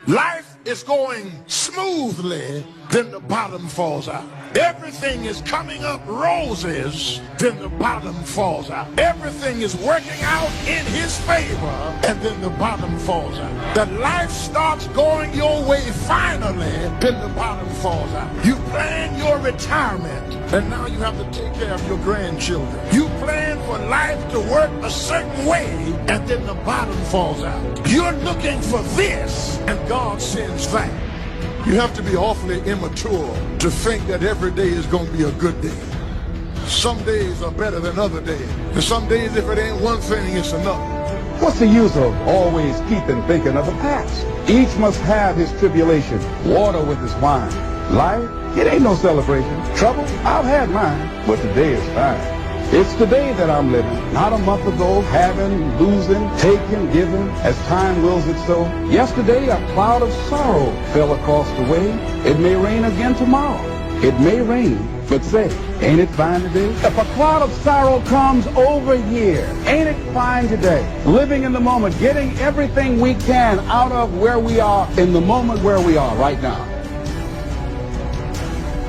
Life is going smoothly, then the bottom falls out. Everything is coming up roses, then the bottom falls out. Everything is working out in his favor, and then the bottom falls out. That life starts going your way finally, then the bottom falls out. You plan your retirement, and now you have to take care of your grandchildren. You plan for life to work a certain way, and then the bottom falls out. You're looking for this, and God sends that. You have to be awfully immature to think that every day is going to be a good day. Some days are better than other days. And some days, if it ain't one thing, it's another. What's the use of always keeping thinking of the past? Each must have his tribulation, water with his wine. Life, it ain't no celebration. Trouble, I've had mine, but today is fine. It's today that I'm living, not a month ago, having, losing, taking, giving, as time wills it so. Yesterday, a cloud of sorrow fell across the way. It may rain again tomorrow. It may rain, but say, ain't it fine today? If a cloud of sorrow comes over here, ain't it fine today? Living in the moment, getting everything we can out of where we are in the moment where we are right now.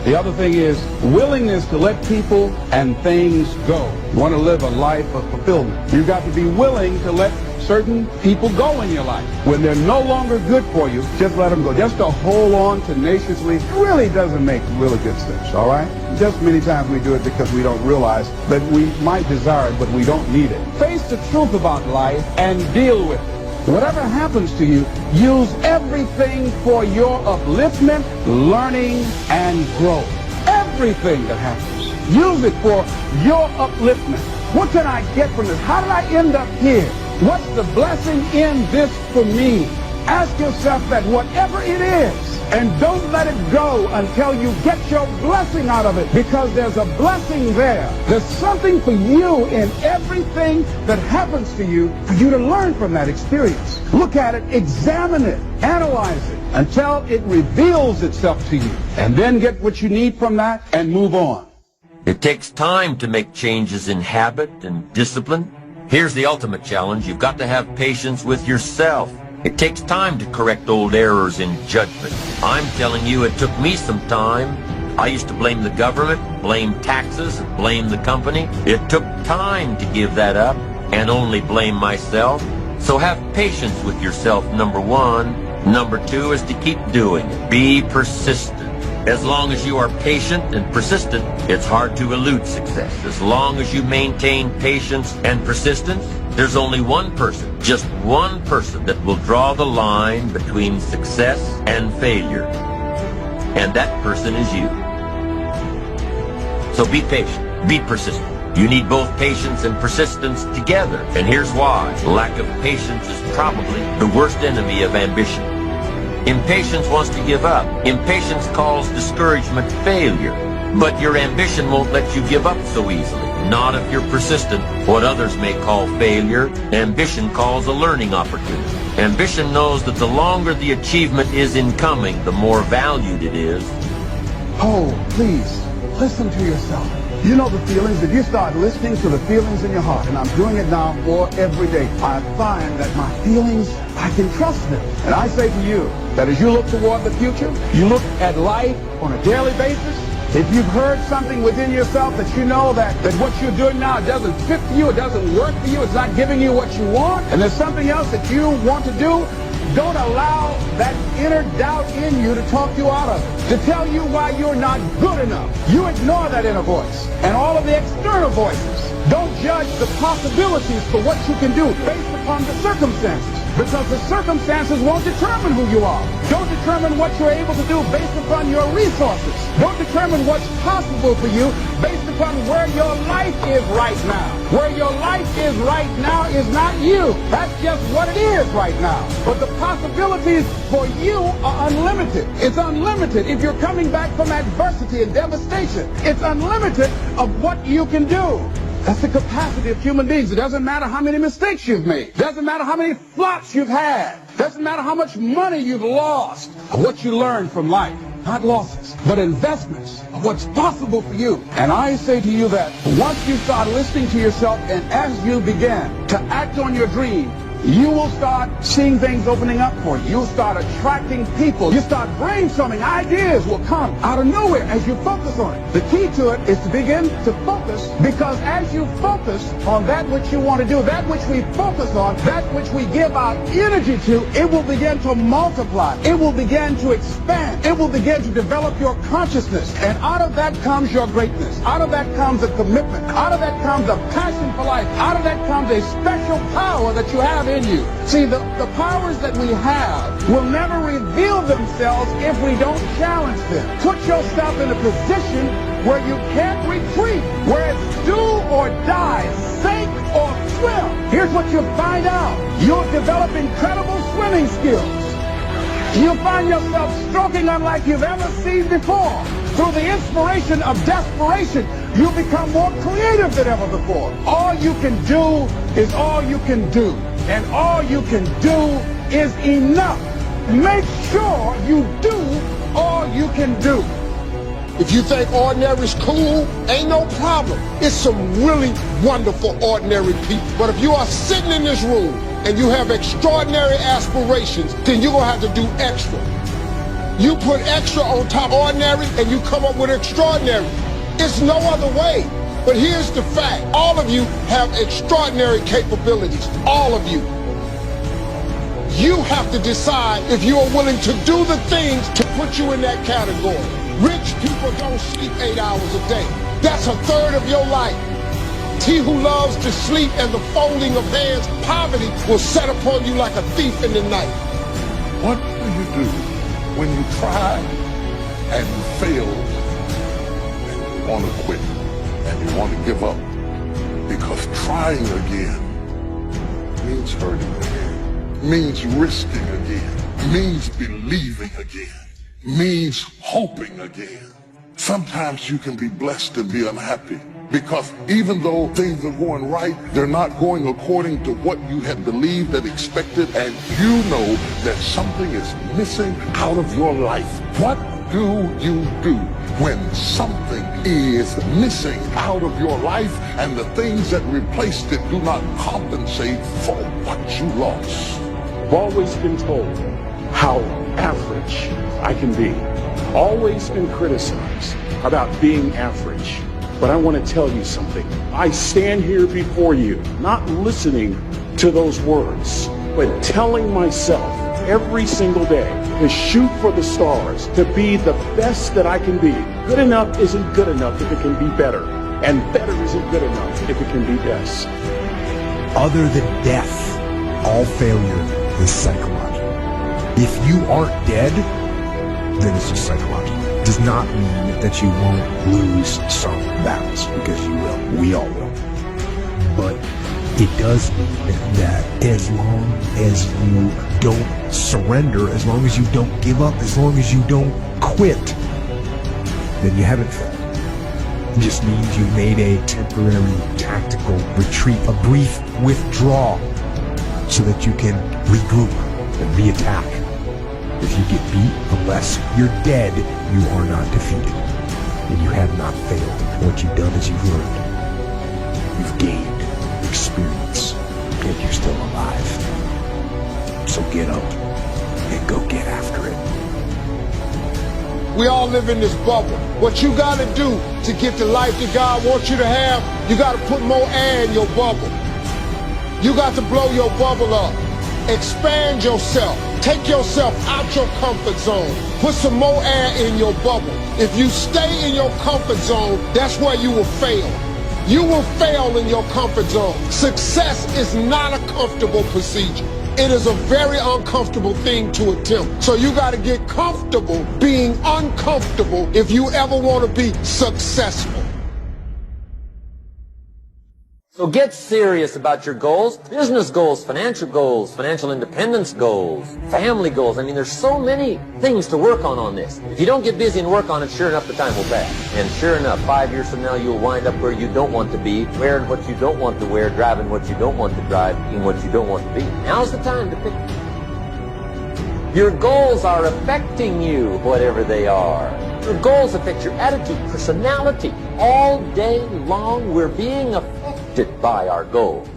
The other thing is willingness to let people and things go. You want to live a life of fulfillment. You've got to be willing to let certain people go in your life. When they're no longer good for you, just let them go. Just to hold on tenaciously really doesn't make really good sense, all right? Just many times we do it because we don't realize that we might desire it, but we don't need it. Face the truth about life and deal with it. Whatever happens to you, use everything for your upliftment, learning, and growth. Everything that happens, use it for your upliftment. What can I get from this? How did I end up here? What's the blessing in this for me? Ask yourself that, whatever it is, and don't let it go until you get your blessing out of it, because there's a blessing there. There's something for you in everything that happens to you for you to learn from that experience. Look at it, examine it, analyze it until it reveals itself to you, and then get what you need from that and move on. It takes time to make changes in habit and discipline. Here's the ultimate challenge. You've got to have patience with yourself. It takes time to correct old errors in judgment. I'm telling you, it took me some time. I used to blame the government, blame taxes, and blame the company. It took time to give that up and only blame myself. So have patience with yourself, number one. Number two is to keep doing it. Be persistent. As long as you are patient and persistent, it's hard to elude success. As long as you maintain patience and persistence, there's only one person, just one person, that will draw the line between success and failure. And that person is you. So be patient, be persistent. You need both patience and persistence together. And here's why. Lack of patience is probably the worst enemy of ambition. Impatience wants to give up. Impatience calls discouragement failure. But your ambition won't let you give up so easily. Not if you're persistent. What others may call failure, ambition calls a learning opportunity. Ambition knows that the longer the achievement is in coming, the more valued it is. Oh, please, listen to yourself. You know the feelings. If you start listening to the feelings in your heart, and I'm doing it now more every day, I find that my feelings, I can trust them. And I say to you that as you look toward the future, you look at life on a daily basis, if you've heard something within yourself that you know that what you're doing now doesn't fit for you, it doesn't work for you, it's not giving you what you want, and there's something else that you want to do, don't allow that inner doubt in you to talk you out of it, to tell you why you're not good enough. You ignore that inner voice and all of the external voices. Don't judge the possibilities for what you can do based upon the circumstances, because the circumstances won't determine who you are. Don't determine what you're able to do based upon your resources. Don't determine what's possible for you based upon where your life is right now. Where your life is right now is not you. That's just what it is right now. But the possibilities for you are unlimited. It's unlimited if you're coming back from adversity and devastation. It's unlimited of what you can do. That's the capacity of human beings. It doesn't matter how many mistakes you've made. It doesn't matter how many flops you've had. It doesn't matter how much money you've lost. What you learn from life. Not losses, but investments of what's possible for you. And I say to you that once you start listening to yourself and as you begin to act on your dream, you will start seeing things opening up for you. You'll start attracting people. You start brainstorming. Ideas will come out of nowhere as you focus on it. The key to it is to begin to focus, because as you focus on that which you want to do, that which we focus on, that which we give our energy to, it will begin to multiply. It will begin to expand. It will begin to develop your consciousness. And out of that comes your greatness. Out of that comes a commitment. Out of that comes a passion for life. Out of that comes a special power that you have in you. See, the powers that we have will never reveal themselves if we don't challenge them. Put yourself in a position where you can't retreat, where it's do or die, sink or swim. Here's what you'll find out. You'll develop incredible swimming skills. You'll find yourself stroking unlike you've ever seen before. Through the inspiration of desperation, you become more creative than ever before. All you can do is all you can do. And all you can do is enough. Make sure you do all you can do. If you think ordinary's cool, ain't no problem. It's some really wonderful ordinary people. But if you are sitting in this room and you have extraordinary aspirations, then you're gonna have to do extra. You put extra on top of ordinary and you come up with extraordinary. It's no other way. But here's the fact. All of you have extraordinary capabilities. All of you. You have to decide if you are willing to do the things to put you in that category. Rich people don't sleep 8 hours a day. That's a third of your life. He who loves to sleep and the folding of hands, poverty will set upon you like a thief in the night. What do you do when you try and you fail and you want to quit and you want to give up? Because trying again means hurting again, means risking again, means believing again, means hoping again. Sometimes you can be blessed and be unhappy, because even though things are going right, they're not going according to what you had believed and expected, and you know that something is missing out of your life. What do you do when something is missing out of your life and the things that replaced it do not compensate for what you lost? I've always been told how average I can be. Always been criticized about being average. But I want to tell you something. I stand here before you, not listening to those words, but telling myself every single day to shoot for the stars, to be the best that I can be. Good enough isn't good enough if it can be better. And better isn't good enough if it can be best. Other than death, all failure is psychological. If you aren't dead, then it's just psychological. It does not mean that you won't lose some battles, because you will. We all will. But it does mean that as long as you don't surrender, as long as you don't give up, as long as you don't quit, then you haven't failed. It just means you made a temporary tactical retreat, a brief withdrawal, so that you can regroup and reattack. If you get beat, unless you're dead, you are not defeated. And you have not failed. What you've done is you've learned. You've gained experience. And you're still alive. So get up and go get after it. We all live in this bubble. What you gotta do to get the life that God wants you to have, you gotta put more air in your bubble. You got to blow your bubble up. Expand yourself. Take yourself out your comfort zone. Put some more air in your bubble. If you stay in your comfort zone, that's where you will fail. You will fail in your comfort zone. Success is not a comfortable procedure. It is a very uncomfortable thing to attempt. So you got to get comfortable being uncomfortable if you ever want to be successful. So get serious about your goals, business goals, financial independence goals, family goals. I mean, there's so many things to work on this. If you don't get busy and work on it, sure enough, the time will pass. And sure enough, 5 years from now, you'll wind up where you don't want to be, wearing what you don't want to wear, driving what you don't want to drive, eating what you don't want to be. Now's the time to pick. Your goals are affecting you, whatever they are. Your goals affect your attitude, personality. All day long, we're being affected by our goals.